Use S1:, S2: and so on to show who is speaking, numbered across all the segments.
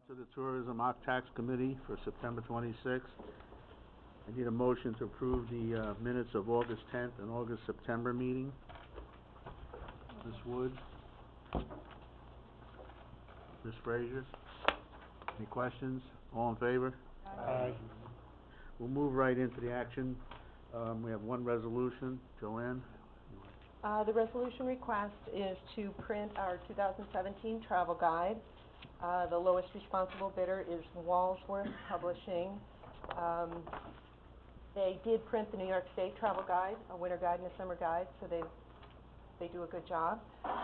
S1: To the Tourism Tax Committee for September 26th. I need a motion to approve the minutes of August 10th and August, September meeting. Ms. Wood? Ms. Frazier? Any questions? All in favor?
S2: Aye.
S1: We'll move right into the action. We have one resolution. Joanne?
S3: The resolution request is to print our 2017 travel guide. The lowest responsible bidder is Walsworth Publishing. They did print the New York State travel guide, a winter guide and a summer guide, so they do a good job.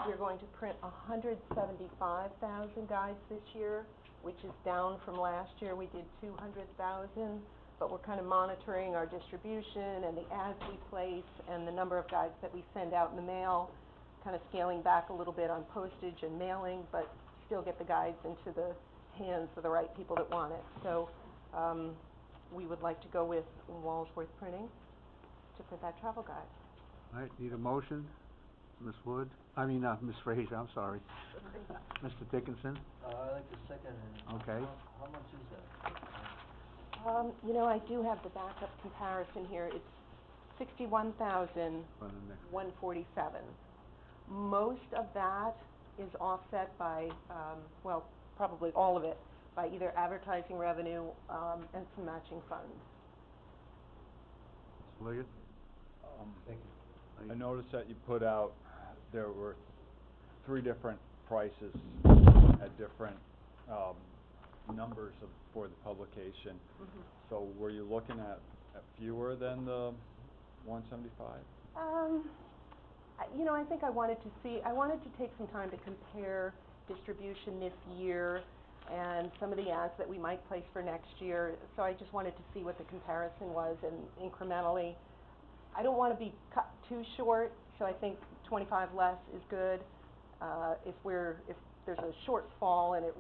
S3: We're going to print 175,000 guides this year, which is down from last year. We did 200,000, but we're kind of monitoring our distribution and the ads we place and the number of guides that we send out in the mail, kind of scaling back a little bit on postage and mailing, but still get the guides into the hands of the right people that want it. So we would like to go with Walsworth Printing to print that travel guide.
S1: All right, need a motion? Ms. Wood? Ms. Frazier, I'm sorry. Mr. Dickinson?
S2: I'd like to second it.
S1: Okay.
S2: How much is that?
S3: I do have the backup comparison here. It's $61,147. Most of that is offset by, probably all of it, by either advertising revenue and some matching funds.
S1: Mr. Liggett?
S2: Thank you.
S4: I noticed that you put out, there were 3 different prices at different numbers for the publication.
S3: Mm-hmm.
S4: So were you looking at fewer than the 175?
S3: I think I wanted to take some time to compare distribution this year and some of the ads that we might place for next year. So I just wanted to see what the comparison was, and incrementally. I don't want to be cut too short, so I think 25 less is good. If there's a shortfall and it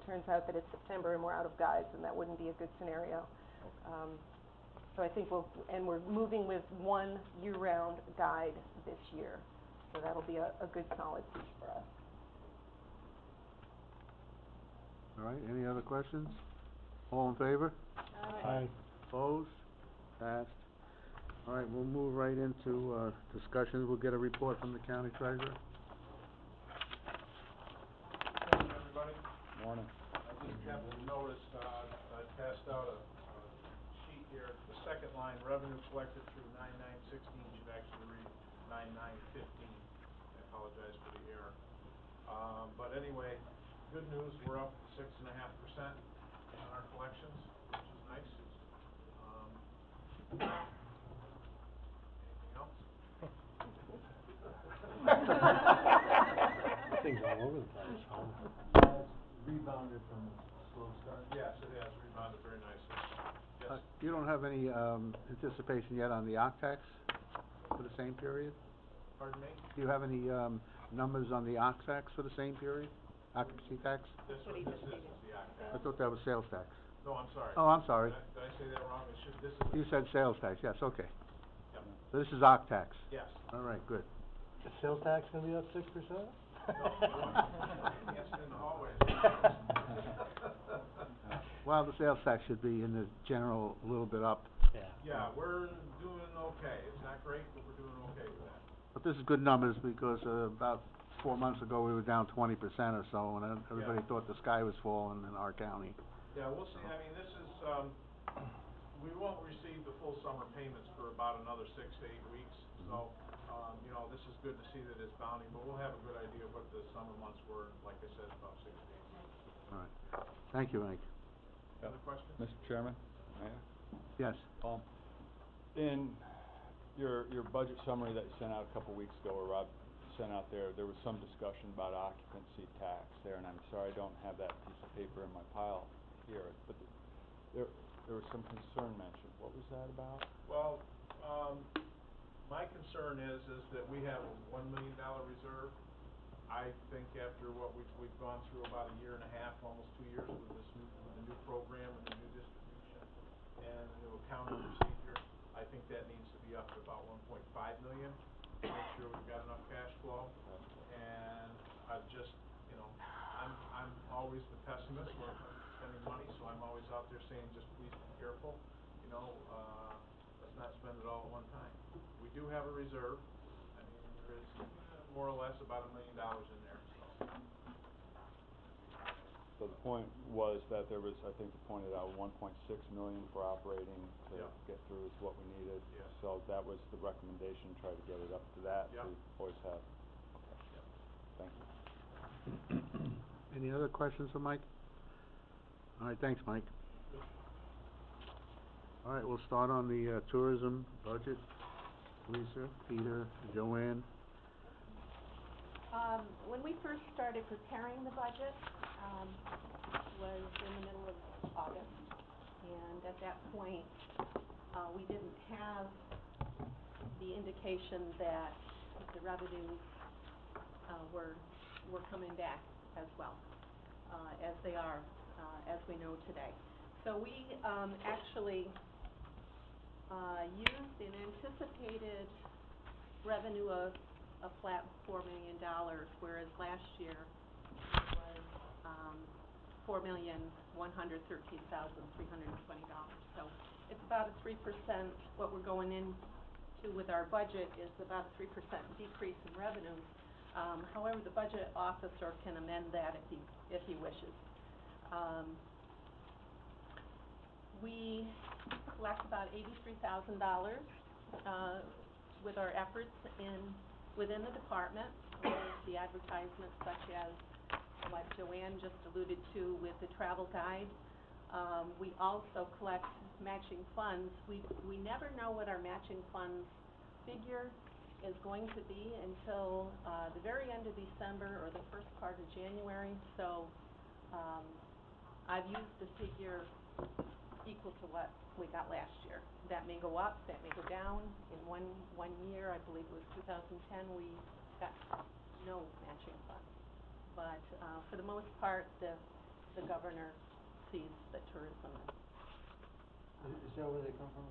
S3: turns out that it's September and we're out of guides, then that wouldn't be a good scenario. So I think we're moving with one year-round guide this year, so that'll be a good solid piece for us.
S1: All right, any other questions? All in favor?
S2: Aye.
S1: Opposed? Passed. All right, we'll move right into discussions. We'll get a report from the county treasurer.
S5: Morning, everybody.
S4: Morning.
S5: I just happened to notice, I passed out a sheet here. The second line, revenue collected through 9/9/16 should actually read 9/9/15. I apologize for the error. But anyway, good news, we're up 6.5% on our collections, which is nice. Anything else?
S2: Things all over the place, huh? Rebounded from a slow start.
S5: Yes, it has rebounded very nicely. Yes.
S1: You don't have any anticipation yet on the OCTAX for the same period?
S5: Pardon me?
S1: Do you have any numbers on the OCTAX for the same period? Occupancy tax?
S5: This is the OCTAX.
S1: I thought that was sales tax.
S5: No, I'm sorry.
S1: Oh, I'm sorry.
S5: Did I say that wrong? This is.
S1: You said sales tax, yes, okay.
S5: Yep.
S1: So this is OCTAX?
S5: Yes.
S1: All right, good.
S2: The sales tax gonna be up 6%?
S5: No, can't sit in the hallways.
S1: Well, the sales tax should be in the general, a little bit up.
S2: Yeah.
S5: Yeah, we're doing okay. It's not great, but we're doing okay with that.
S1: But this is good numbers because about 4 months ago, we were down 20% or so, and everybody
S5: Yeah.
S1: thought the sky was falling in our county.
S5: Yeah, we'll see. I mean, this is, we won't receive the full summer payments for about another 6 to 8 weeks. So, this is good to see that it's bounding, but we'll have a good idea of what the summer months were, like I said, about 6 to 8 weeks.
S1: All right. Thank you, Hank.
S5: Other questions?
S4: Mr. Chairman? Mayor?
S1: Yes.
S4: In your budget summary that you sent out a couple weeks ago, or Rob sent out there was some discussion about occupancy tax there, and I'm sorry I don't have that piece of paper in my pile here, but there was some concern mentioned. What was that about?
S5: Well, my concern is that we have a $1 million reserve. I think after what we've gone through about a year and a half, almost 2 years with the new program and the new distribution and the new accounting procedure, I think that needs to be up to about 1.5 million to make sure we've got enough cash flow. And I've just, I'm always always the pessimist when it comes to spending money, so I'm always out there saying, just please be careful, you know, let's not spend it all at one time. We do have a reserve, I mean, there is more or less about $1 million in there, so.
S4: So the point was that there was, I think you pointed out, 1.6 million for operating to
S5: Yep.
S4: get through is what we needed.
S5: Yes.
S4: So that was the recommendation, try to get it up to that.
S5: Yep.
S4: We always have. Okay.
S5: Yep.
S4: Thank you.
S1: Any other questions for Mike? All right, thanks, Mike. All right, we'll start on the tourism budget. Lisa, Peter, Joanne.
S3: When we first started preparing the budget, was in the middle of August. And at that point, we didn't have the indication that the revenues, were coming back as well, as they are, as we know today. So we, actually, used an anticipated revenue of a flat $4 million, whereas last year it was, $4,113,320. So it's about a 3%, what we're going into with our budget is about a 3% decrease in revenues. However, the budget officer can amend that if he wishes. We collect about $83,000, with our efforts within the department, with the advertisements such as what Joanne just alluded to with the travel guide. We also collect matching funds. We never know what our matching funds figure is going to be until the very end of December or the first part of January. So I've used the figure equal to what we got last year. That may go up, that may go down. In one year, I believe it was 2010, we got no matching funds. But for the most part, the governor sees the tourism.
S2: Is that where they come from?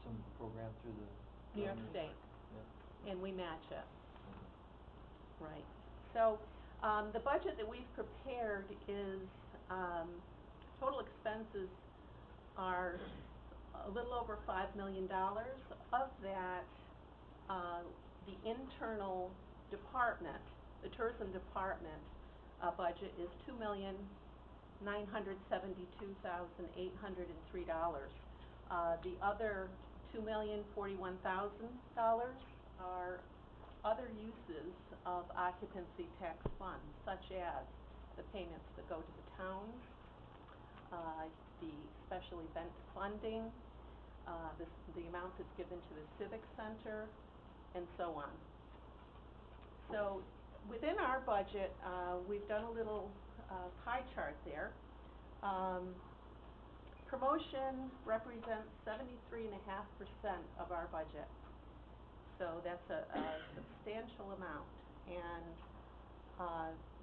S2: Some program through the
S3: New York
S2: government?
S3: State.
S2: Yeah.
S3: And we match it.
S2: Okay.
S3: Right. So, the budget that we've prepared is, total expenses are a little over $5 million. Of that, the internal department, the tourism department, budget is $2,972,803. The other $2,041,000 are other uses of occupancy tax funds, such as the payments that go to the towns, the special event funding, the amount that's given to the civic center, and so on. So within our budget, we've done a little pie chart there. Promotion represents 73.5% of our budget. So that's a substantial amount. And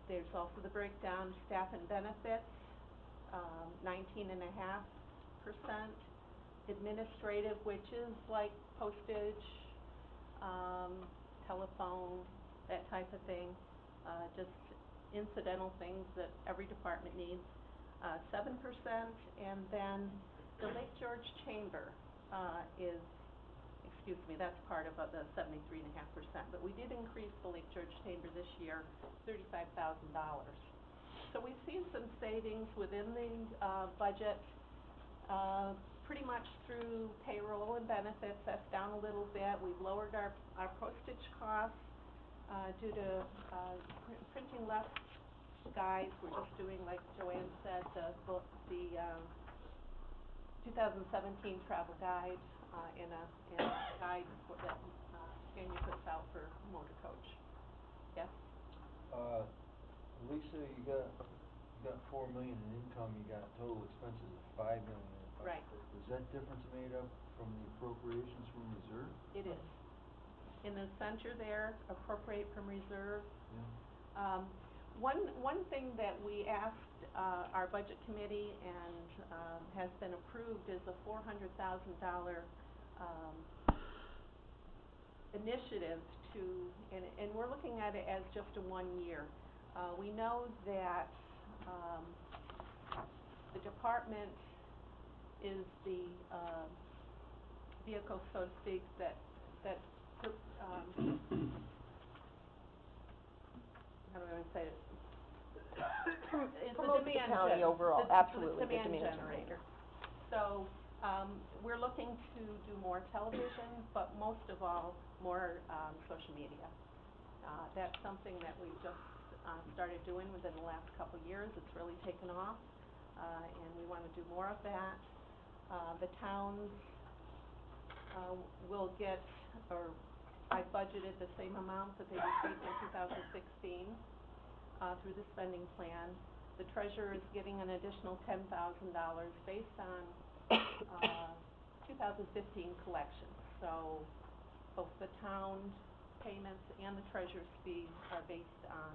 S3: there's also the breakdown, staff and benefits, 19.5%. Administrative, which is like postage, telephone, that type of thing, just incidental things that every department needs, 7%, and then the Lake George Chamber that's part of the 73.5%, but we did increase the Lake George Chamber this year, $35,000. So we've seen some savings within the budget, pretty much through payroll and benefits. That's down a little bit. We've lowered our postage costs due to printing less guides. We're just doing, like Joanne said, the 2017 travel guide and a guide that Tanya puts out for motor coach. Yes?
S2: Lisa, you got $4 million in income, you got total expenses of $5 million.
S3: Right.
S2: Is that difference made up from the appropriations from reserve?
S3: It is. In the center there, appropriate from reserve.
S2: Yeah.
S3: One thing that we asked our budget committee and has been approved is a $400,000 initiative and we're looking at it as just a 1 year. We know that Um, the department is the, vehicle, so to speak, that, how do I want to say it? Is the
S6: Promotes the
S3: demand
S6: county overall, absolutely, the
S3: demand
S6: demand
S3: generator. So, we're looking to do more television, but most of all, more, social media. That's something that we've just, started doing within the last couple of years. It's really taken off, and we want to do more of that. The towns, will get, or I budgeted the same amount that they received in 2016, through the spending plan. The treasurer is getting an additional $10,000 based on, 2015 collections. So both the town payments and the treasurer's fees are based on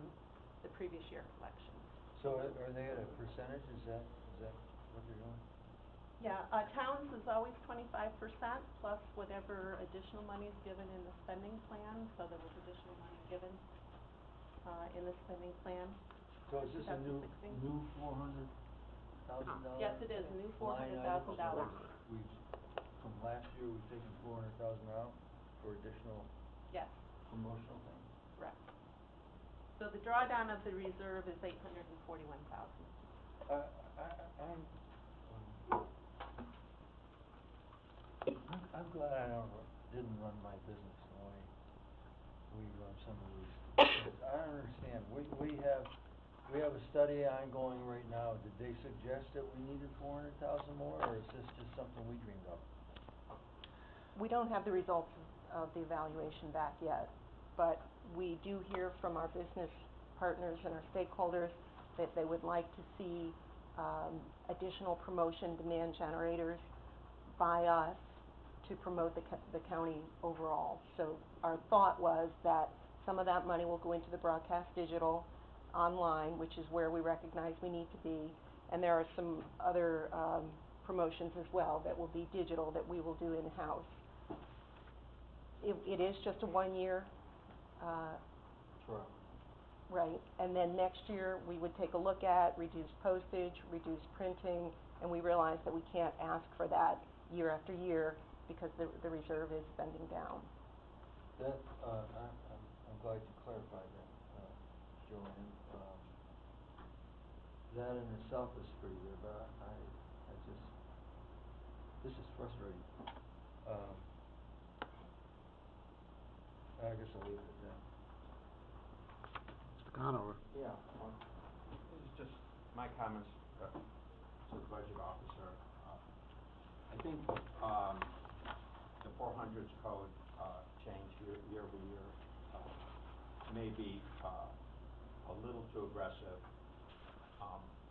S3: the previous year collections.
S2: So are they at a percentage, is that what they're doing?
S3: Yeah, towns is always 25% plus whatever additional money is given in the spending plan, so there was additional money given, in the spending plan.
S2: So is this a new $400,000?
S3: Yes, it is, new $400,000.
S2: From last year, we've taken $400,000 out for additional
S3: Yes,
S2: promotional things?
S3: correct. So the drawdown of the reserve is $841,000.
S2: I'm glad I didn't run my business the way we run some of these. I don't understand, we have a study ongoing right now. Did they suggest that we needed 400,000 more, or is this just something we dreamed up?
S6: We don't have the results of the evaluation back yet, but we do hear from our business partners and our stakeholders that they would like to see, additional promotion demand generators by us to promote the county overall. So our thought was that some of that money will go into the broadcast digital, online, which is where we recognize we need to be, and there are some other, promotions as well that will be digital that we will do in-house. It is just a 1-year,
S2: Sure.
S6: right, and then next year, we would take a look at reduce postage, reduce printing, and we realize that we can't ask for that year after year because the reserve is spending down.
S2: That, I'm glad you clarified that, Joanne. That in itself is pretty good, but this is frustrating. I guess I'll leave it at that.
S1: Mr. Conover?
S7: Yeah, this is just my comments to the budget officer. I think the 400s code change year over year may be a little too aggressive.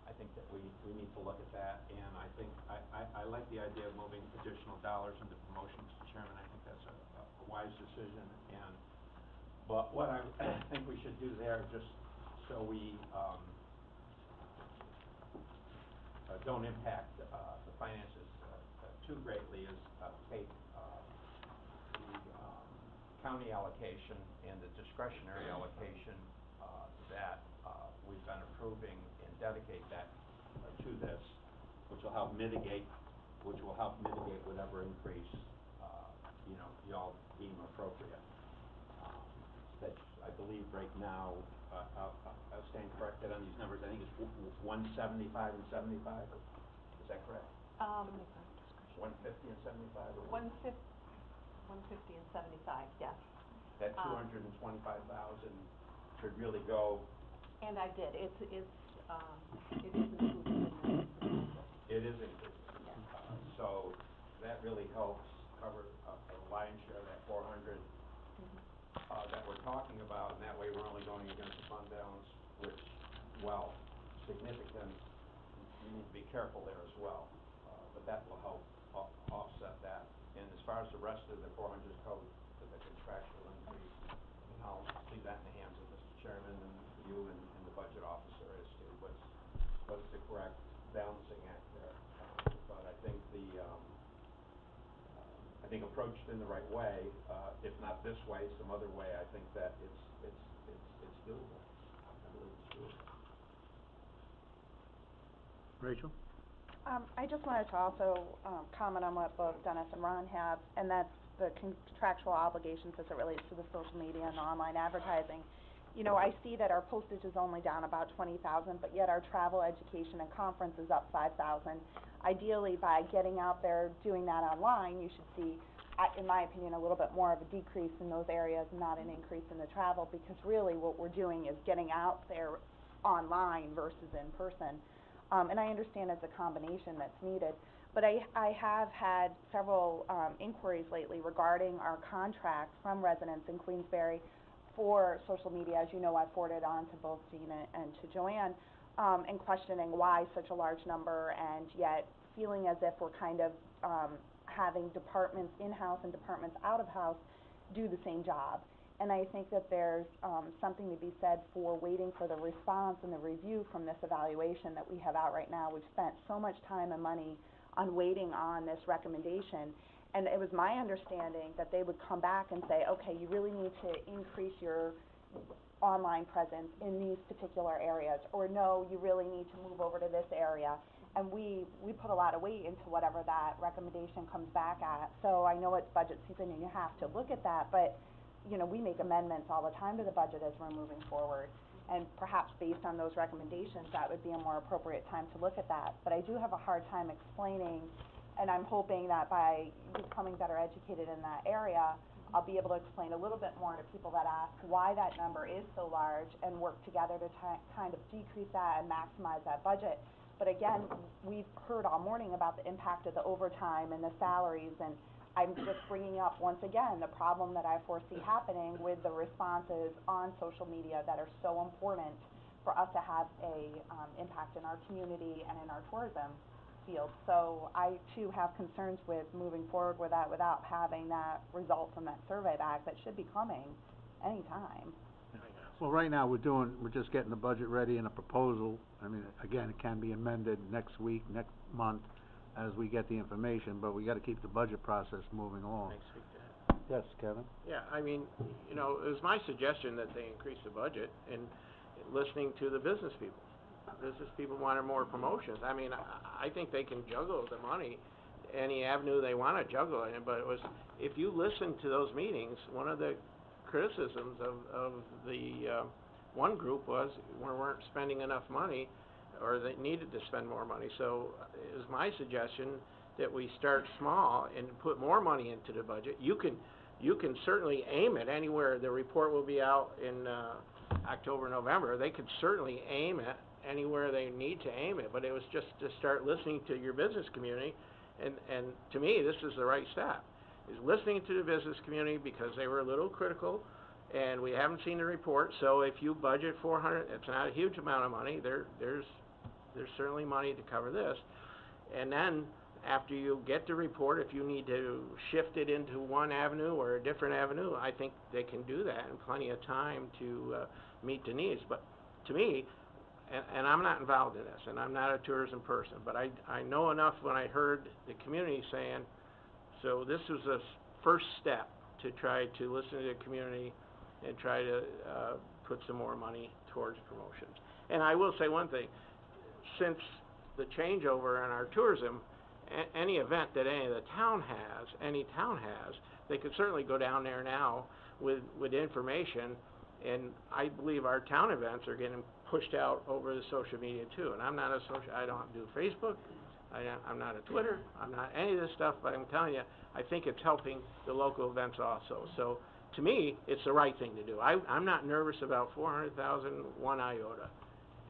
S7: I think that we need to look at that, and I think I like the idea of moving additional dollars into promotion, Mr. Chairman. I think that's a wise decision, but what I think we should do there, just so we don't impact the finances too greatly, is take the county allocation and the discretionary allocation that we've been approving and dedicate that to this, which will help mitigate whatever increase y'all deem appropriate. That I believe right now, I'll stand corrected on these numbers. I think it's 175 and 75. Is that correct? 150 and 75, or
S3: 150 and 75, yes.
S7: That 225,000 should really go.
S3: And I did, it is included in the.
S7: It is included.
S3: Yes.
S7: So that really helps cover a lion's share of that 400 that we're talking about, and that way we're only going against the fund balance, which, while significant, you need to be careful there as well. But that will help offset that. And as far as the rest of the 400 code, the contractual increase, I'll leave that in the hands of Mr. Chairman and you and the budget officer as to what's the correct balancing act there. But I think approached in the right way, if not this way, some other way, I think that it's doable. I believe it's doable.
S1: Rachel?
S6: I just wanted to also, comment on what both Dennis and Ron have, and that's the contractual obligations as it relates to the social media and the online advertising. You know, I see that our postage is only down about 20,000, but yet our travel, education, and conference is up 5,000. Ideally, by getting out there, doing that online, you should see, in my opinion, a little bit more of a decrease in those areas, not an increase in the travel, because really what we're doing is getting out there online versus in person. And I understand it's a combination that's needed, but I have had several inquiries lately regarding our contract from residents in Queensbury for social media. As you know, I forwarded on to both Gina and to Joanne, and questioning why such a large number, and yet feeling as if we're kind of having departments in-house and departments out-of-house do the same job. And I think that there's something to be said for waiting for the response and the review from this evaluation that we have out right now. We've spent so much time and money on waiting on this recommendation, and it was my understanding that they would come back and say, okay, you really need to increase your online presence in these particular areas, or no, you really need to move over to this area. And we put a lot of weight into whatever that recommendation comes back at. So I know it's budget season and you have to look at that, but you know, we make amendments all the time to the budget as we're moving forward, and perhaps based on those recommendations, that would be a more appropriate time to look at that. But I do have a hard time explaining, and I'm hoping that by becoming better educated in that area, I'll be able to explain a little bit more to people that ask why that number is so large, and work together to kind of decrease that and maximize that budget. But again, we've heard all morning about the impact of the overtime and the salaries, and I'm just bringing up once again the problem that I foresee happening with the responses on social media that are so important for us to have a impact in our community and in our tourism field. So I too have concerns with moving forward with that without having that result from that survey back that should be coming anytime.
S1: Well, right now, we're just getting the budget ready and a proposal. I mean, again, it can be amended next week, next month, as we get the information, but we gotta keep the budget process moving along.
S7: Next week, yeah.
S1: Yes, Kevin?
S8: Yeah, I mean, you know, it was my suggestion that they increase the budget, and listening to the business people. Business people wanted more promotions. I mean, I think they can juggle the money any avenue they wanna juggle it in, but it was, if you listen to those meetings, one of the criticisms of the one group was we weren't spending enough money, or they needed to spend more money. So it was my suggestion that we start small and put more money into the budget. You can certainly aim it anywhere. The report will be out in October, November. They could certainly aim it anywhere they need to aim it, but it was just to start listening to your business community, and to me, this is the right step, is listening to the business community, because they were a little critical, and we haven't seen the report. So if you budget 400, it's not a huge amount of money. There's certainly money to cover this. And then after you get the report, if you need to shift it into one avenue or a different avenue, I think they can do that in plenty of time to meet the needs. But to me, and I'm not involved in this, and I'm not a tourism person, but I know enough when I heard the community saying, so this was a first step to try to listen to the community and try to put some more money towards promotions. And I will say one thing, since the changeover in our tourism, any event that any town has, they could certainly go down there now with information, and I believe our town events are getting pushed out over the social media too. And I'm not I don't do Facebook, I'm not a Twitter, I'm not any of this stuff, but I'm telling you, I think it's helping the local events also. So to me, it's the right thing to do. I'm not nervous about 400,000 one iota,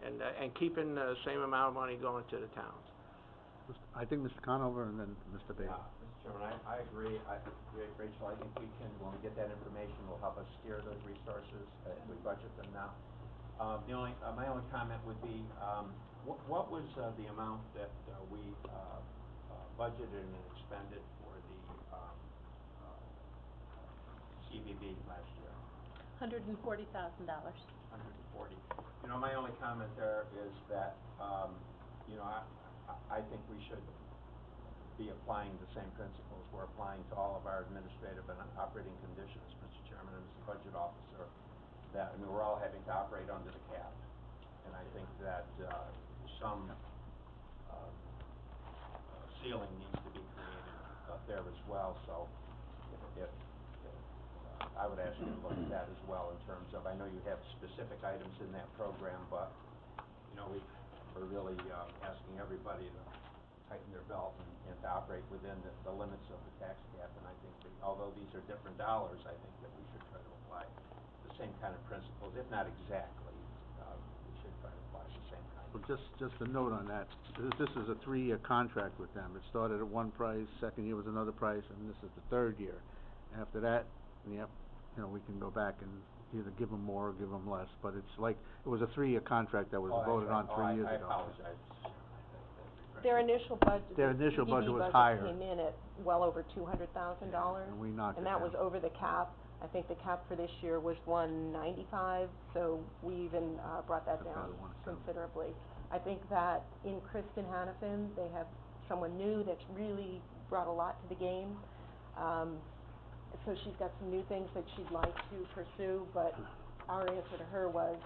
S8: and keeping the same amount of money going to the towns.
S1: I think Mr. Conover and then Mr. Bailey.
S7: Mr. Chairman, I agree. Rachel, I think we can, when we get that information, will help us steer those resources if we budget them now. My only comment would be, what was the amount that we budgeted and expended for the CVB last year?
S6: $140,000.
S7: 140. You know, my only comment there is that, you know, I think we should be applying the same principles we're applying to all of our administrative and operating conditions, Mr. Chairman, and as a budget officer, that, I mean, we're all having to operate under the cap. And I think that some ceiling needs to be created, there as well, so if, I would ask you to look at that as well in terms of, I know you have specific items in that program, but, you know, we're really, asking everybody to tighten their belt and to operate within the limits of the tax cap, and I think that, although these are different dollars, I think that we should try to apply the same kind of principles, if not exactly, we should try to apply the same kind of.
S1: Well, just a note on that, this is a 3-year contract with them. It started at one price, second year was another price, and this is the 3rd year. After that, yep, you know, we can go back and either give them more or give them less, but it's like, it was a 3-year contract that was voted on 3 years ago.
S7: I apologize.
S3: Their initial budget,
S1: Their
S3: the
S1: initial budget
S3: CDD
S1: was higher.
S3: came in at well over $200,000.
S1: And we knocked it
S3: And that was
S1: down.
S3: over the cap. I think the cap for this year was 195, so we even, brought that
S1: Took that
S3: down
S1: to 170.
S3: considerably. I think that in Kristen Hannafin, they have someone new that's really brought a lot to the game. So she's got some new things that she'd like to pursue, but our answer to her was,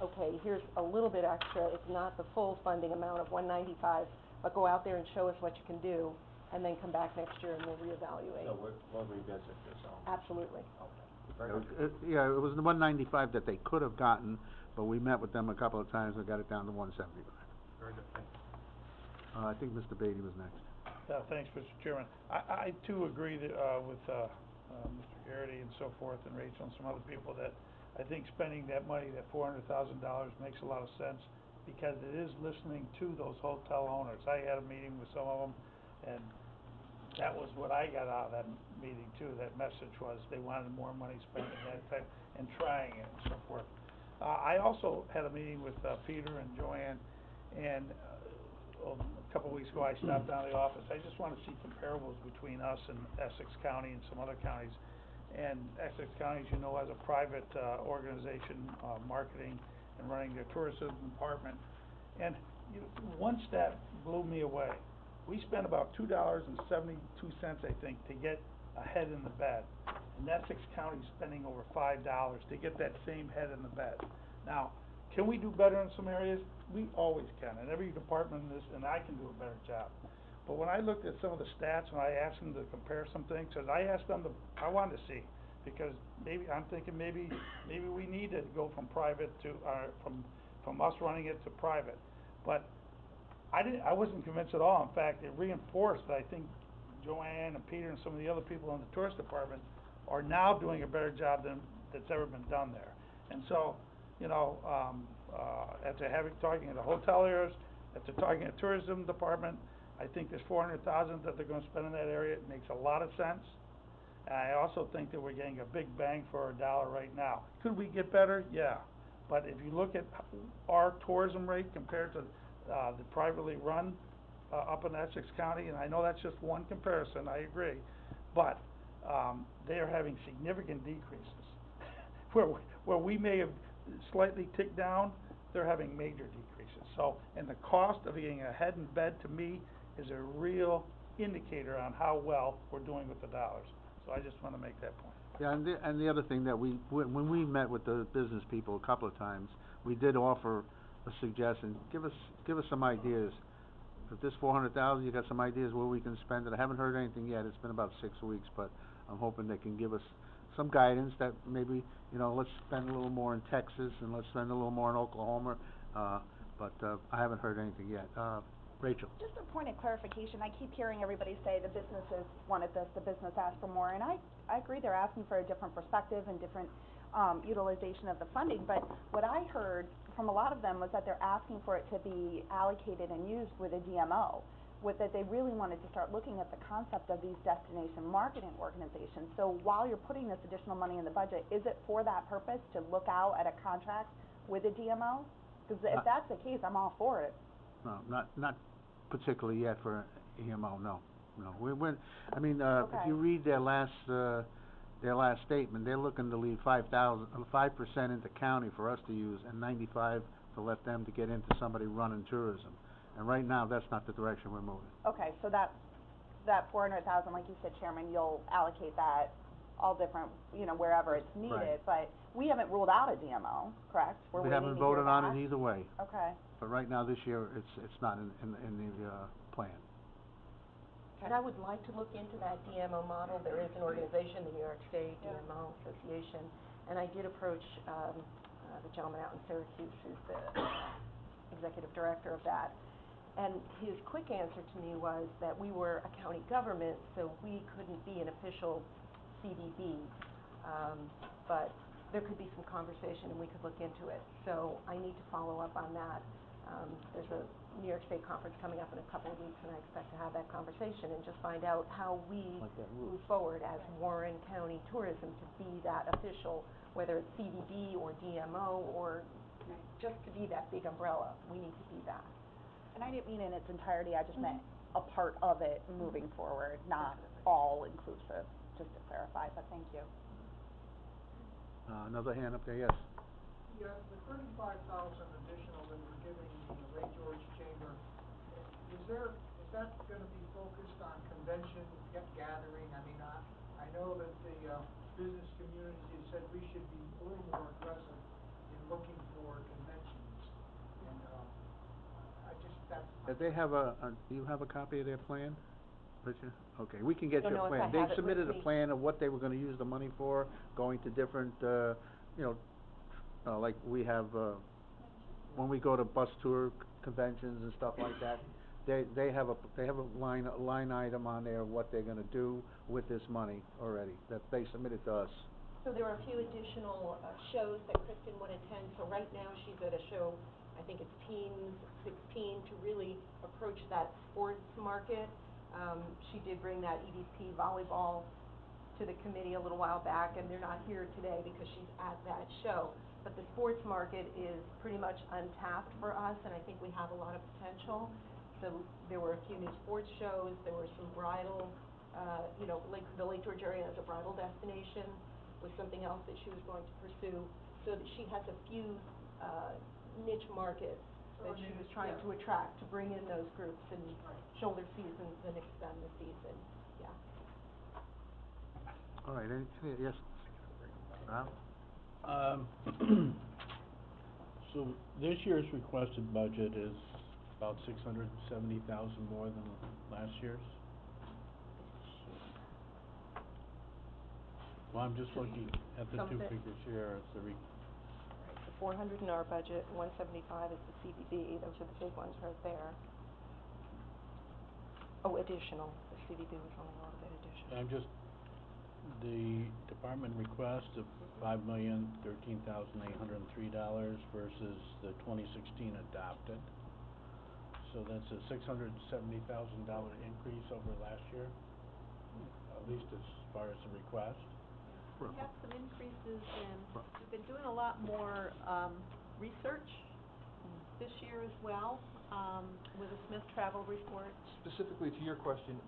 S3: okay, here's a little bit extra, it's not the full funding amount of 195, but go out there and show us what you can do, and then come back next year and we'll reevaluate.
S7: So we'll revisit this all.
S3: Absolutely.
S7: Okay. Very good.
S1: Yeah, it was the 195 that they could have gotten, but we met with them a couple of times and got it down to 175.
S7: Very good, thank you.
S1: I think Mr. Beatty was next.
S9: Thanks, Mr. Chairman. I too agree that, with, Mr. Garrity and so forth, and Rachel and some other people, that I think spending that money, that $400,000 makes a lot of sense, because it is listening to those hotel owners. I had a meeting with some of them, and that was what I got out of that meeting too. That message was they wanted more money spent in that type, and trying it and so forth. I also had a meeting with, Peter and Joanne, and, a couple of weeks ago, I stopped down to the office. I just want to see comparables between us and Essex County and some other counties. And Essex County, as you know, has a private, organization, marketing and running their tourism department. And one stat blew me away. We spent about $2.72, I think, to get a head in the bed. And Essex County's spending over $5 to get that same head in the bed. Now, can we do better in some areas? We always can, and every department in this, and I can do a better job. But when I looked at some of the stats, and I asked them to compare some things, because I asked them I wanted to see, because I'm thinking maybe we need to go from private to, from us running it to private. But I wasn't convinced at all. In fact, it reinforced that I think Joanne and Peter and some of the other people in the tourist department are now doing a better job than that's ever been done there. And so, you know, after talking to the hoteliers, after talking to the tourism department, I think this $400,000 that they're gonna spend in that area makes a lot of sense. And I also think that we're getting a big bang for our dollar right now. Could we get better? Yeah. But if you look at our tourism rate compared to, the privately run, up in Essex County, and I know that's just one comparison, I agree, but, they are having significant decreases. Where we may have slightly ticked down, they're having major decreases. So, and the cost of getting a head in bed, to me, is a real indicator on how well we're doing with the dollars. So I just wanna make that point.
S1: Yeah, and the other thing that when we met with the business people a couple of times, we did offer a suggestion, give us some ideas. If this 400,000, you got some ideas where we can spend it. I haven't heard anything yet, it's been about 6 weeks, but I'm hoping they can give us some guidance that maybe, you know, let's spend a little more in Texas and let's spend a little more in Oklahoma, but I haven't heard anything yet. Rachel?
S10: Just a point of clarification, I keep hearing everybody say the businesses wanted this, the business asked for more, and I agree they're asking for a different perspective and different, utilization of the funding, but what I heard from a lot of them was that they're asking for it to be allocated and used with a DMO, with that they really wanted to start looking at the concept of these destination marketing organizations. So while you're putting this additional money in the budget, is it for that purpose, to look out at a contract with a DMO? Because if that's the case, I'm all for it.
S1: No, not particularly yet for EMO, no. I mean,
S10: Okay.
S1: if you read their last statement, they're looking to leave 5% into county for us to use, and 95 to let them to get into somebody running tourism. And right now, that's not the direction we're moving.
S10: Okay, so that $400,000, like you said, Chairman, you'll allocate that all different, you know, wherever it's needed.
S1: Right.
S10: But we haven't ruled out a DMO, correct? We're
S1: We
S10: waiting
S1: haven't
S10: to hear
S1: voted on
S10: back?
S1: it either way,
S10: Okay.
S1: but right now, this year, it's not in the plan.
S3: And I would like to look into that DMO model. There is an organization, the New York State
S10: Yeah.
S3: DMO Association, and I did approach, the gentleman out in Syracuse who's the executive director of that. And his quick answer to me was that we were a county government, so we couldn't be an official CDB. But there could be some conversation and we could look into it. So I need to follow up on that. There's a New York State conference coming up in a couple of weeks, and I expect to have that conversation and just find out how we
S1: Like that
S3: move
S1: roof.
S3: forward as Warren County Tourism to be that official, whether it's CDB or DMO or just to be that big umbrella. We need to be that.
S10: And I didn't mean in its entirety, I just meant a part of it moving forward, not all inclusive, just to clarify, but thank you.
S1: Another hand up there, yes.
S11: Yeah, the 35,000 additional that we're giving the Lake George Chamber, is that gonna be focused on convention gathering? I mean, I know that the, business community has said we should be a little more aggressive in looking for conventions. And, that's.
S1: They have do you have a copy of their plan, Richard? Okay, we can get
S3: Don't
S1: you
S3: know
S1: a
S3: if I
S1: plan.
S3: have
S1: They
S3: it with
S1: submitted a
S3: me.
S1: plan of what they were gonna use the money for, going to different, like we have, when we go to bus tour conventions and stuff like that, they have a line item on there of what they're gonna do with this money already, that they submitted to us.
S3: So there are a few additional shows that Kristen would attend. So right now, she's at a show, I think it's Teens 16, to really approach that sports market. She did bring that EDP volleyball to the committee a little while back, and they're not here today because she's at that show. But the sports market is pretty much untapped for us, and I think we have a lot of potential. So there were a few new sports shows, there were some bridal, the Lake George area as a bridal destination was something else that she was going to pursue, so that she has a few niche markets that she was trying to attract, to bring in those groups and shoulder seasons and extend the season, yeah.
S1: All right, yes, Rob?
S12: So this year's requested budget is about 670,000 more than last year's? Well, I'm just looking at the two figures here, it's the
S3: Right, the 400 in our budget, 175 is the CBB, those are the big ones right there. Oh, additional, the CBB was only a little bit additional.
S12: I'm just, the department request of $5,013,803 versus the 2016 adopted. So that's a $670,000 increase over last year, at least as far as the request.
S6: We have some increases in, we've been doing a lot more, research this year as well, with the Smith Travel Report.
S13: Specifically to your question,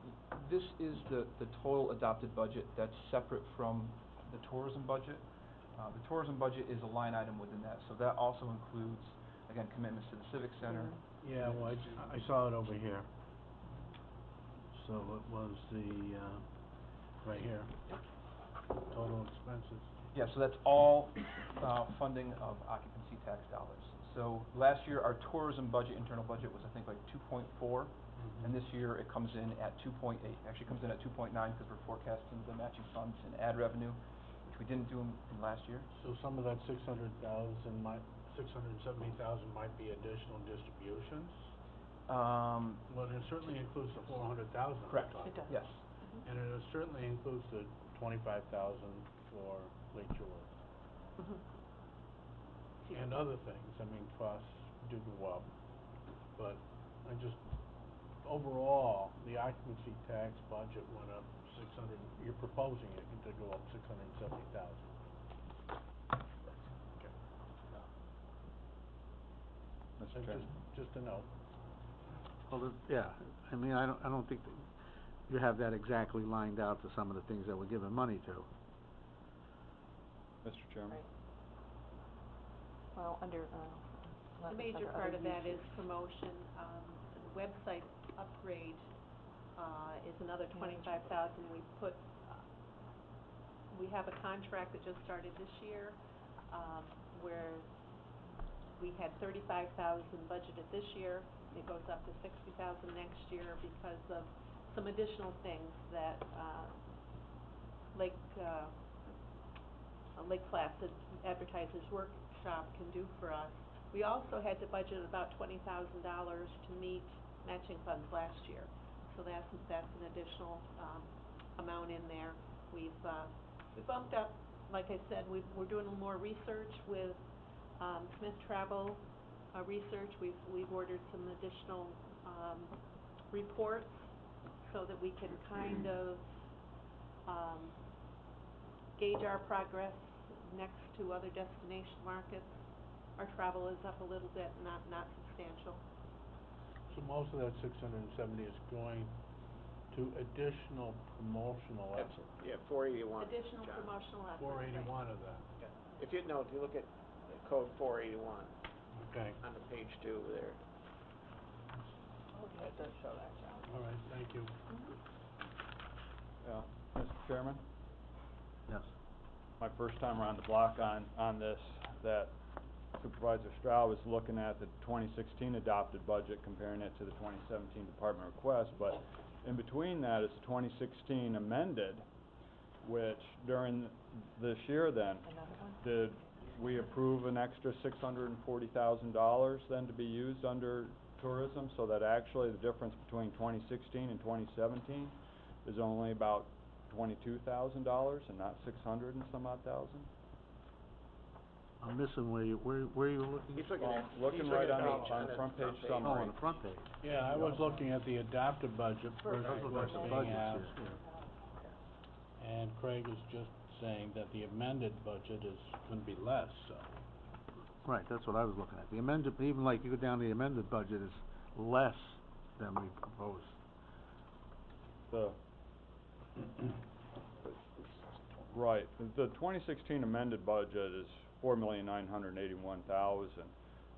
S13: this is the total adopted budget that's separate from the tourism budget. The tourism budget is a line item within that, so that also includes, again, commitments to the Civic Center.
S12: Yeah, well, I saw it over here. So it was the, right here. Total expenses.
S13: Yeah, so that's all funding of occupancy tax dollars. So last year, our tourism budget, internal budget, was I think like 2.4, and this year it comes in at 2.8. Actually comes in at 2.9 because we're forecasting the matching funds and ad revenue, which we didn't do in last year.
S12: So some of that 670,000 might be additional distributions? Well, it certainly includes the 400,000.
S13: Correct.
S3: It does.
S13: Yes.
S12: And it certainly includes the 25,000 for Lake George. And other things, I mean, costs do go up, but overall, the occupancy tax budget went up you're proposing it to go up 670,000. Okay.
S1: Mr. Chairman.
S12: Just a note.
S1: Well, yeah, I mean, I don't think that you have that exactly lined out to some of the things that we're giving money to.
S4: Mr. Chairman?
S3: Right. Well, under,
S6: The major part of that is promotion, the website upgrade, is another 25,000. We have a contract that just started this year, where we had 35,000 budgeted this year. It goes up to 60,000 next year because of some additional things that, Lake, Lake Placid Advertisers Workshop can do for us. We also had to budget about $20,000 to meet matching funds last year, so that's an additional, amount in there. We bumped up, like I said, we're doing a little more research with, Smith Travel, research. We've ordered some additional, reports so that we can kind of, gauge our progress next to other destination markets. Our travel is up a little bit, not substantial.
S12: So most of that 670 is going to additional promotional
S8: That's,
S12: effort.
S8: yeah, 481.
S6: Additional
S8: John.
S6: promotional efforts.
S12: 481 of that.
S8: Yeah. If you look at the code 481
S12: Okay,
S8: on the page 2 there.
S6: Okay, it does show that, John.
S12: all right, thank you.
S4: Yeah, Mr. Chairman,
S1: Yes.
S4: my first time around the block on this, that Supervisor Stroud was looking at the 2016 adopted budget, comparing it to the 2017 department request, but in between that is the 2016 amended, which during this year then,
S6: Another one?
S4: did we approve an extra $640,000 then to be used under tourism, so that actually the difference between 2016 and 2017 is only about $22,000 and not 600 and some odd thousand?
S1: I'm missing where you looking?
S8: He's looking at,
S4: Looking
S8: he's
S4: right
S8: looking at
S4: on
S8: page,
S4: the front page
S1: Oh,
S4: summary.
S1: on the front page.
S12: Yeah, I was looking at the adopted budget
S6: Right.
S12: versus
S1: I was looking
S12: what's
S1: at the
S12: being
S1: budgets
S12: asked.
S1: here,
S12: And Craig is just saying that the amended budget is gonna be less, so.
S1: Right, that's what I was looking at. The amended, even like you go down, the amended budget is less than we proposed.
S4: The, right, the 2016 amended budget is $4,981,000,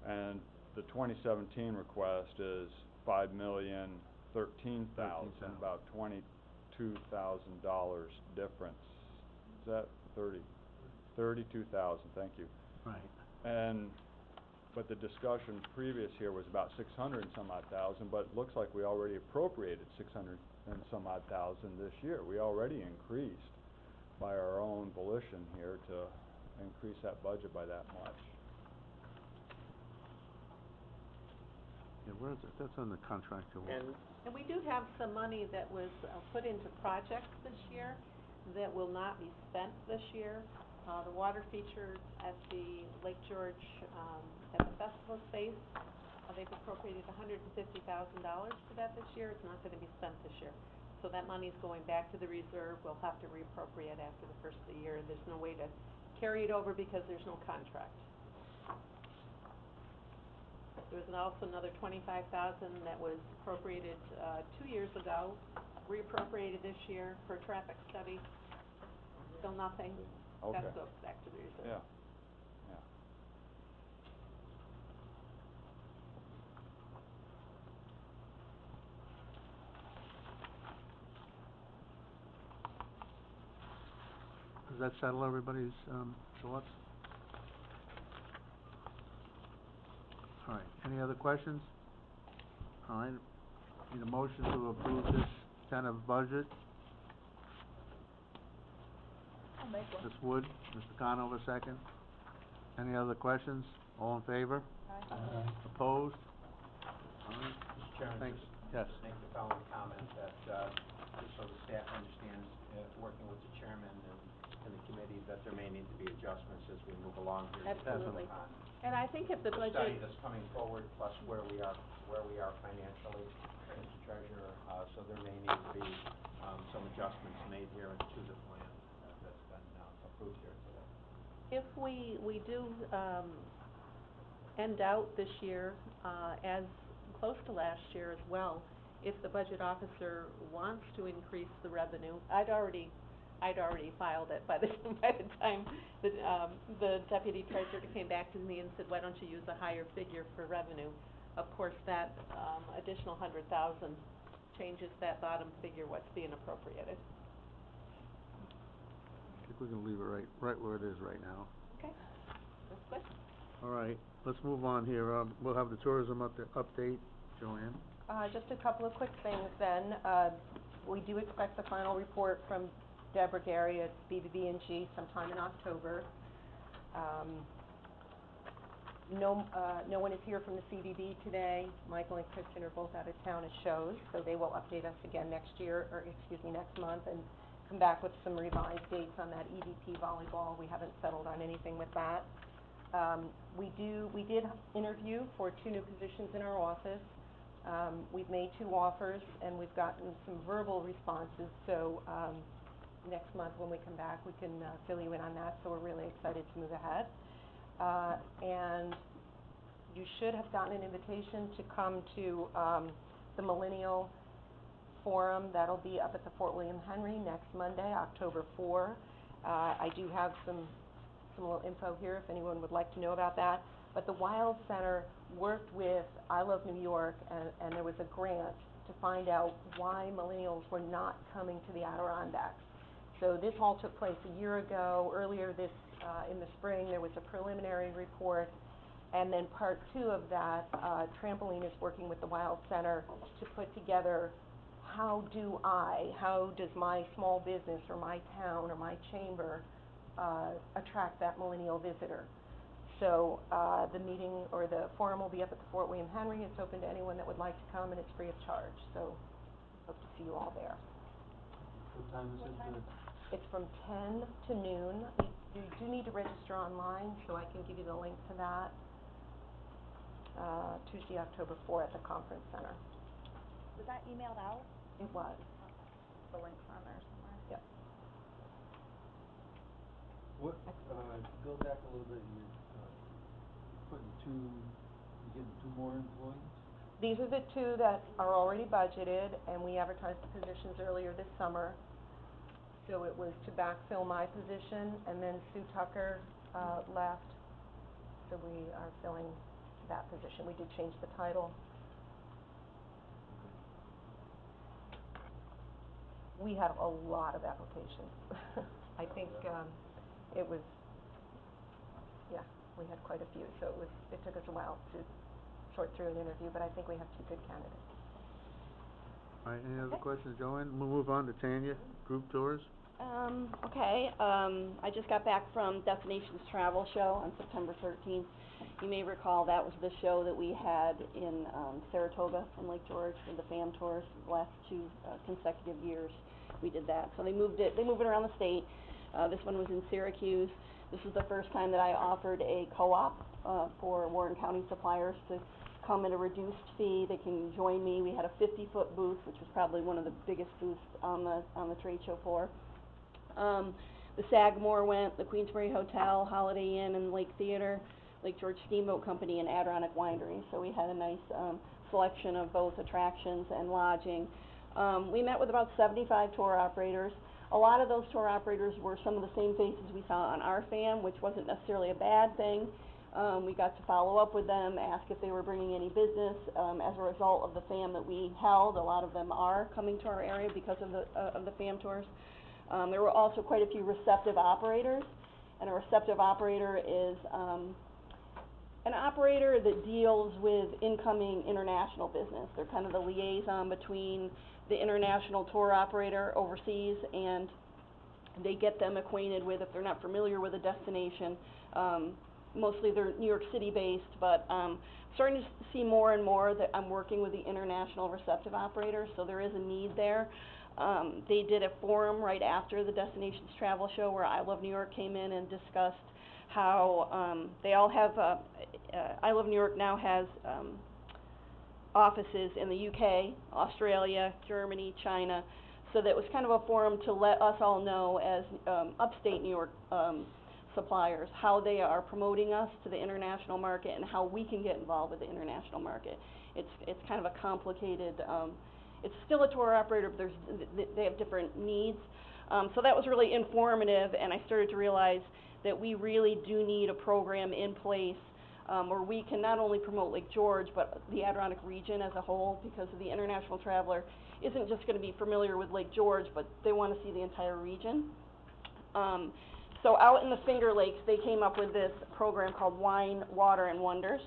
S4: and the 2017 request is $5,013,000, about $22,000 difference. Is that 32,000, thank you.
S1: Right.
S4: And, but the discussion previous here was about 600 and some odd thousand, but it looks like we already appropriated 600 and some odd thousand this year. We already increased by our own volition here to increase that budget by that much.
S1: Yeah, where is it? That's on the contract.
S6: And we do have some money that was, put into projects this year that will not be spent this year. The water features at the Lake George, at the festival space, they've appropriated $150,000 for that this year. It's not gonna be spent this year. So that money's going back to the reserve. We'll have to reappropriate after the first of the year. There's no way to carry it over because there's no contract. There was also another $25,000 that was appropriated, 2 years ago, reappropriated this year for a traffic study. Still nothing.
S4: Okay.
S6: That goes back to the reserve.
S4: Yeah, yeah.
S1: Does that settle everybody's, thoughts? All right, any other questions? All right, need a motion to approve this tentative budget.
S10: I'll make one.
S1: Ms. Wood, Mr. Conover, second. Any other questions? All in favor?
S10: Aye.
S1: Opposed? All right,
S7: Mr. Chairman,
S1: thanks.
S7: just
S1: Yes.
S7: make the following comment that, just so the staff understands, working with the chairman and the committee, that there may need to be adjustments as we move along here.
S6: Absolutely.
S7: depending upon
S6: And I think if the
S7: the study
S6: budget,
S7: that's coming forward, plus where we are financially, Mr. Treasurer, so there may need to be, some adjustments made here to the plan that's been, approved here today.
S6: if we do, end out this year, as close to last year as well, if the budget officer wants to increase the revenue, I'd already filed it by the time the deputy treasurer came back to me and said, why don't you use a higher figure for revenue? Of course, that, additional 100,000 changes that bottom figure, what's being appropriated.
S1: I think we're gonna leave it right where it is right now.
S6: Okay, that's good.
S1: All right, let's move on here. We'll have the tourism update. Joanne?
S3: Just a couple of quick things then. we do expect the final report from Deborah Gary at BBB&G sometime in October. No one is here from the CBB today. Michael and Kristen are both out of town at shows, so they will update us again next month, and come back with some revised dates on that EVP volleyball. We haven't settled on anything with that. We did interview for 2 new positions in our office. We've made 2 offers, and we've gotten some verbal responses, so next month when we come back, we can fill you in on that, so we're really excited to move ahead. And you should have gotten an invitation to come to the Millennial Forum. That'll be up at the Fort William Henry next Monday, October 4. I do have some little info here if anyone would like to know about that. But the Wild Center worked with I Love New York, and there was a grant to find out why millennials were not coming to the Adirondacks. So this all took place a year ago. Earlier in the spring, there was a preliminary report, and then part 2 of that, Trampoline is working with the Wild Center to put together how does my small business or my town or my chamber attract that millennial visitor. So the meeting or the forum will be up at the Fort William Henry. It's open to anyone that would like to come, and it's free of charge. So hope to see you all there.
S2: What time is it?
S3: It's from 10 to noon. You do need to register online, so I can give you the link to that. Tuesday, October 4 at the Conference Center.
S10: Was that emailed out?
S3: It was.
S10: The link's on there somewhere.
S3: Yep.
S2: What, go back a little bit, you're getting 2 more employees?
S3: These are the 2 that are already budgeted, and we advertised the positions earlier this summer. So it was to backfill my position, and then Sue Tucker left, so we are filling that position. We did change the title. We had a lot of applications. I think we had quite a few, so it took us a while to sort through an interview, but I think we have 2 good candidates.
S1: All right, any other questions, Joanne? We'll move on to Tanya, group tours.
S14: Okay, I just got back from Destinations Travel Show on September 13th. You may recall that was the show that we had in Saratoga from Lake George for the FAM tours. The last 2 consecutive years we did that. So they moved it around the state. This one was in Syracuse. This is the first time that I offered a co-op for Warren County suppliers to come at a reduced fee. They can join me. We had a 50-foot booth, which was probably one of the biggest booths on the trade show floor. The Sagamore went, the Queensbury Hotel, Holiday Inn and Lake Theater, Lake George Steamboat Company, and Adirondack Winery. So we had a nice selection of both attractions and lodging. We met with about 75 tour operators. A lot of those tour operators were some of the same faces we saw on our FAM, which wasn't necessarily a bad thing. We got to follow up with them, ask if they were bringing any business. As a result of the FAM that we held, a lot of them are coming to our area because of the FAM tours. There were also quite a few receptive operators, and a receptive operator is an operator that deals with incoming international business. They're kind of the liaison between the international tour operator overseas, and they get them acquainted with, if they're not familiar with a destination, mostly they're New York City based, but starting to see more and more that I'm working with the international receptive operators, so there is a need there. They did a forum right after the Destinations Travel Show where I Love New York came in and discussed how they all have, I Love New York now has offices in the UK, Australia, Germany, China, so that was kind of a forum to let us all know as upstate New York suppliers how they are promoting us to the international market and how we can get involved with the international market. It's kind of a complicated, it's still a tour operator, but they have different needs. So that was really informative, and I started to realize that we really do need a program in place where we can not only promote Lake George, but the Adirondack region as a whole, because the international traveler isn't just going to be familiar with Lake George, but they want to see the entire region. So out in the Finger Lakes, they came up with this program called Wine, Water, and Wonders.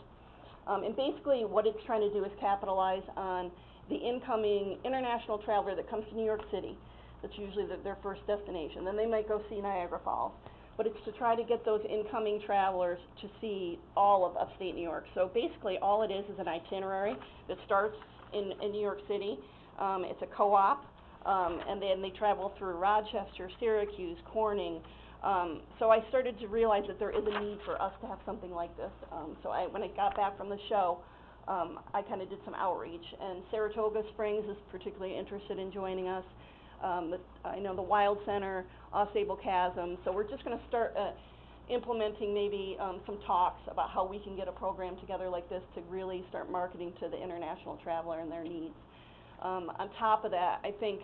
S14: And basically what it's trying to do is capitalize on the incoming international traveler that comes to New York City. That's usually their first destination. Then they might go see Niagara Falls. But it's to try to get those incoming travelers to see all of upstate New York. So basically, all it is an itinerary that starts in New York City. It's a co-op, and then they travel through Rochester, Syracuse, Corning. So I started to realize that there is a need for us to have something like this. So when I got back from the show, I kind of did some outreach, and Saratoga Springs is particularly interested in joining us. I know the Wild Center, Ausable Chasm, so we're just going to start implementing maybe some talks about how we can get a program together like this to really start marketing to the international traveler and their needs. On top of that, I think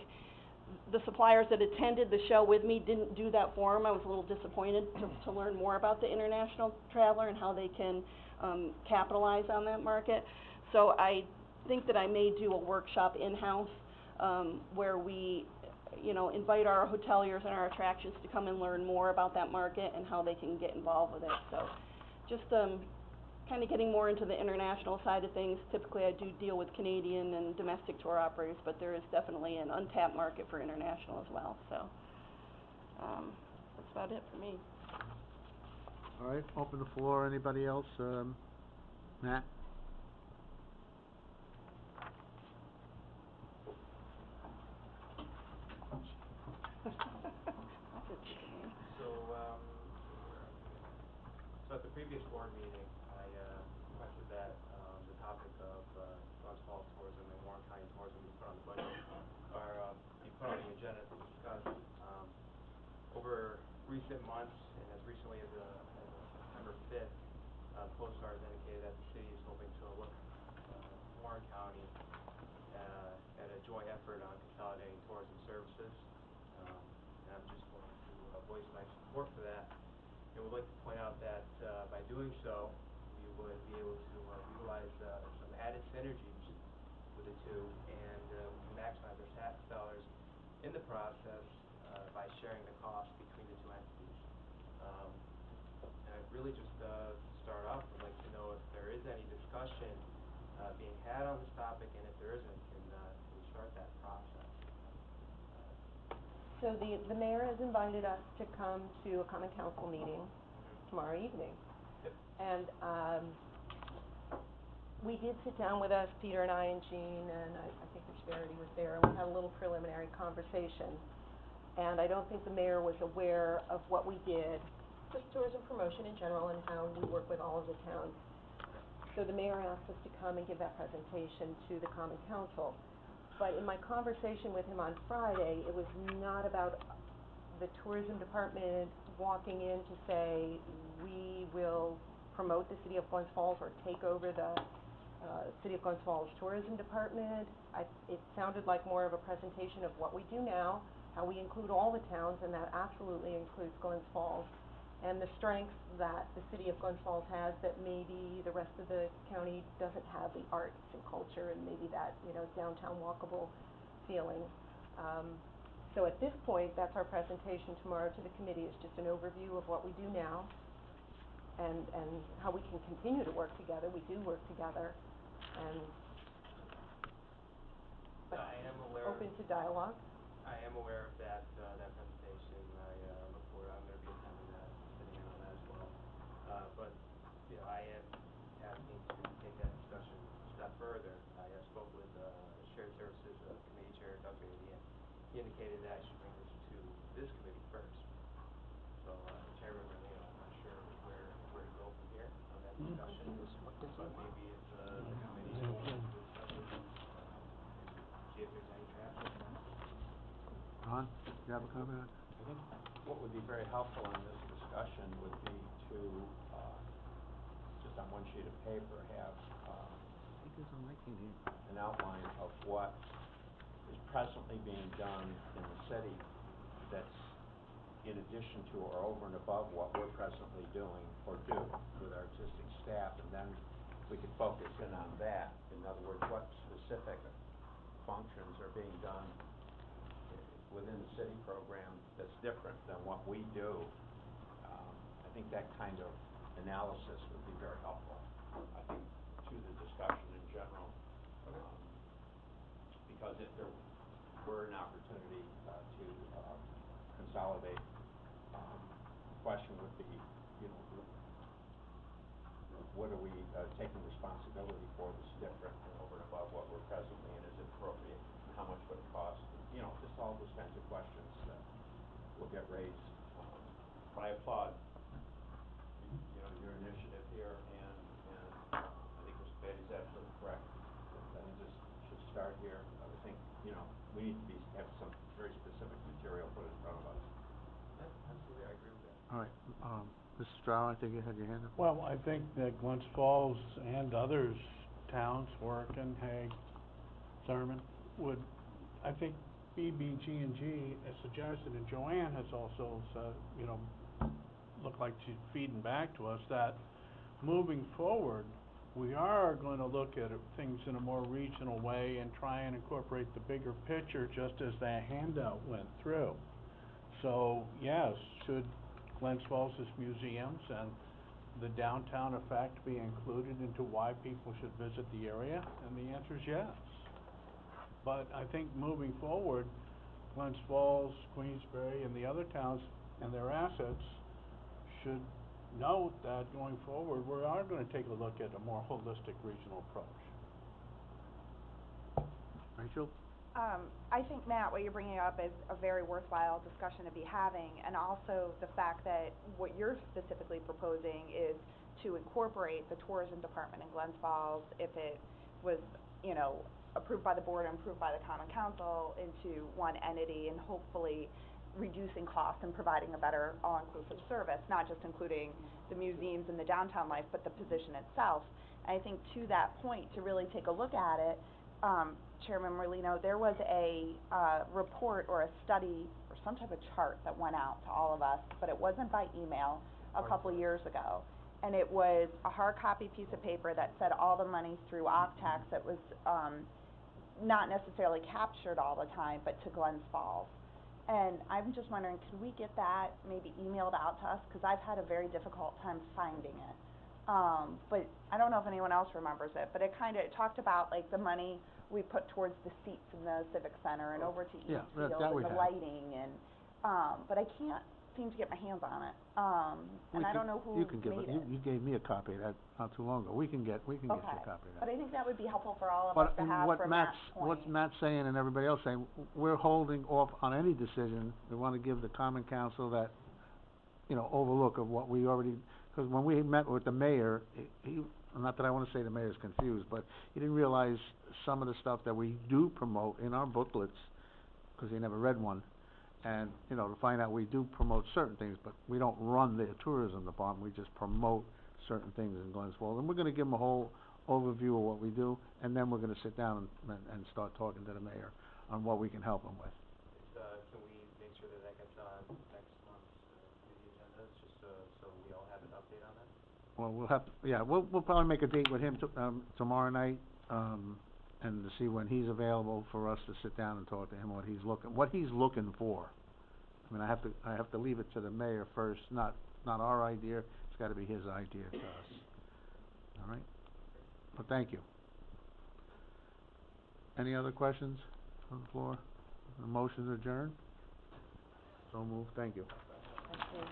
S14: the suppliers that attended the show with me didn't do that for them. I was a little disappointed to learn more about the international traveler and how they can capitalize on that market. So I think that I may do a workshop in-house where we invite our hoteliers and our attractions to come and learn more about that market and how they can get involved with it. So just kind of getting more into the international side of things. Typically I do deal with Canadian and domestic tour operators, but there is definitely an untapped market for international as well. So that's about it for me.
S1: All right, open the floor. Anybody else? Matt?
S15: So at the previous board meeting, I requested that the topic of Glens Falls tourism and Warren County tourism be put on the budget, or be put on the agenda to discuss. Over recent months, and as recently as September 5th, CoStar has indicated that the city is hoping to look Warren County at a joint effort on consolidating tourism services. And I'm just going to voice my support for that. And would like to point out that by doing so, we would be able to utilize some added synergies with the two, and we can maximize our tax dollars in the process by sharing the cost between the two entities. And I'd really just to start off, would like to know if there is any discussion being had on this topic, and if there isn't, can we start that process?
S3: So the mayor has invited us to come to a common council meeting tomorrow evening.
S15: Yep.
S3: And we did sit down with us, Peter and I and Jean, and I think Mr. Verity was there, and we had a little preliminary conversation. And I don't think the mayor was aware of what we did, just tourism promotion in general and how we work with all of the towns. So the mayor asked us to come and give that presentation to the common council. But in my conversation with him on Friday, it was not about the tourism department walking in to say, we will promote the city of Glens Falls or take over the city of Glens Falls tourism department. It sounded like more of a presentation of what we do now, how we include all the towns, and that absolutely includes Glens Falls, and the strengths that the city of Glens Falls has that maybe the rest of the county doesn't have, the arts and culture and maybe that, downtown walkable feeling. So at this point, that's our presentation tomorrow to the committee, is just an overview of what we do now and how we can continue to work together. We do work together, and but
S15: I am aware
S3: open to dialogue.
S15: I am aware of that presentation. I look forward. I'm going to be attending that, sitting in on that as well. But I am asking to take that discussion a step further. I spoke with Shared Services Committee Chair Doug Beatty, and he indicated that I should bring this to this committee first. So, Chairman Leo, I'm not sure where to go from here on that discussion. But maybe if the committee is open to discuss it, see if there's any traction.
S1: Ron, you have a comment?
S7: I think what would be very helpful in this discussion would be to, just on one sheet of paper, have an outline of what is presently being done in the city that's in addition to or over and above what we're presently doing or do with our existing staff, and then we could focus in on that. In other words, what specific functions are being done within the city program that's different than what we do. I think that kind of analysis would be very helpful, I think, to the discussion in general. because if there were an opportunity, to, consolidate, the question would be, you know, what are we, taking responsibility for that's different and over and above what we're presently, and is it appropriate, and how much would it cost? You know, just all those kinds of questions that will get raised. But I applaud, you know, your initiative here, and, I think Mr. Beatty's absolutely correct. I think this should start here. I would think, you know, we need to have some very specific material put in front of us.
S15: Yeah, absolutely, I agree with that.
S1: All right, Mr. Stroud, I think you had your hand up.
S12: Well, I think that Glens Falls and others, towns, Horicon, Hague, Thurman, would, I think BBG&G has suggested, and Joanne has also said, you know, looked like she's feeding back to us, that moving forward, we are going to look at things in a more regional way and try and incorporate the bigger picture, just as that handout went through. So, yes, should Glens Falls' museums and the downtown effect be included into why people should visit the area? And the answer is yes. But I think moving forward, Glens Falls, Queensbury, and the other towns and their assets should note that going forward, we are gonna take a look at a more holistic regional approach.
S1: Rachel?
S10: I think, Matt, what you're bringing up is a very worthwhile discussion to be having, and also the fact that what you're specifically proposing is to incorporate the tourism department in Glens Falls, if it was, you know, approved by the board and approved by the common council, into one entity, and hopefully reducing costs and providing a better all-inclusive service, not just including the museums and the downtown life, but the position itself. And I think to that point, to really take a look at it, Chairman Merlino, there was a report or a study or some type of chart that went out to all of us, but it wasn't by email, a couple years ago. And it was a hard copy piece of paper that said all the money through Octax that was not necessarily captured all the time, but to Glens Falls. And I'm just wondering, could we get that maybe emailed out to us? Because I've had a very difficult time finding it. But I don't know if anyone else remembers it, but it talked about like the money we put towards the seats in the Civic Center and over to East
S1: Yeah,
S10: Field
S1: that
S10: and
S1: we
S10: the
S1: have.
S10: lighting and, but I can't seem to get my hands on it. And I don't know who
S1: You can give
S10: made
S1: it, you gave me a copy of that not too long ago. We can get you a copy of that.
S10: But I think that would be helpful for all of us to have from Matt's point.
S1: What Matt's saying and everybody else saying, we're holding off on any decision. We wanna give the common council that, you know, overlook of what we already, because when we met with the mayor, he, not that I wanna say the mayor's confused, but he didn't realize some of the stuff that we do promote in our booklets, because he never read one. And, you know, to find out we do promote certain things, but we don't run the tourism department, we just promote certain things in Glens Falls. And we're gonna give him a whole overview of what we do, and then we're gonna sit down and start talking to the mayor on what we can help him with.
S15: Can we make sure that that gets on next month's, committee agendas, just so we all have an update on that?
S1: Well, we'll have to, yeah, we'll probably make a date with him tomorrow night, and to see when he's available for us to sit down and talk to him, what he's looking for. I mean, I have to leave it to the mayor first, not our idea, it's gotta be his idea to us. All right? But thank you. Any other questions on the floor? The motion adjourned? So moved, thank you.
S3: Thank you.